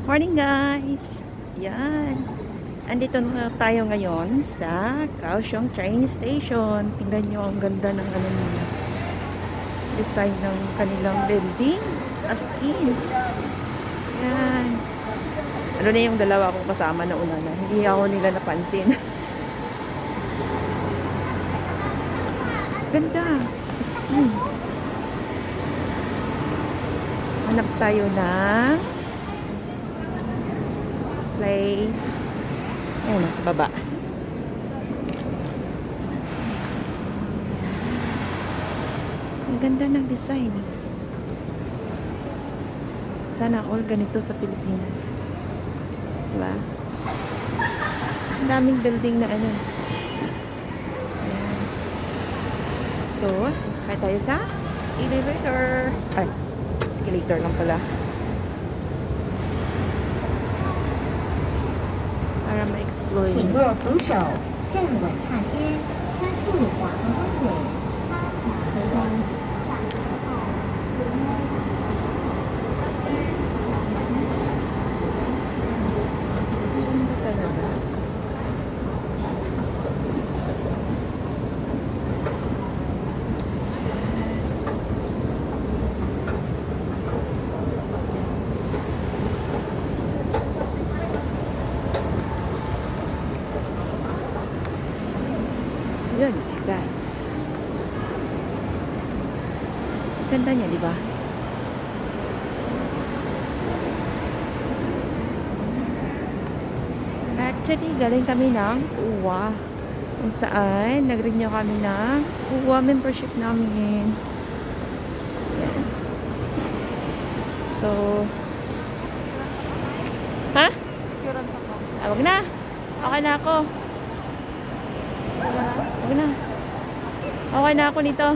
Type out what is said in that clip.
Morning guys! Yan. Andito na tayo ngayon sa Kaohsiung Train Station. Tingnan nyo ang ganda ng ano nila. Design ng kanilang building. As in. Yan. Ano na yung dalawa kong kasama na una na. Hindi ako nila napansin. Ganda. As in. Hanap tayo ng place. Ayan, nasa baba. Ang ganda ng design. Sana all ganito sa Pilipinas. Diba? Ang daming building na ano. Ayan. So, sasakay tayo sa elevator. Ay, escalator lang pala. Para ma-explore 请 nyo. 握扶手，站稳踏阶，专注往前方轨，发卡回灯。Ganda talaga. Yun, guys. Ganda niya, di ba? Actually, galing kami ng UWA. Kung saan, nag-renew kami ng UWA membership namin. Yan. So, ha? Wag na. Okay na ako. Wag na. Okay na ako nito.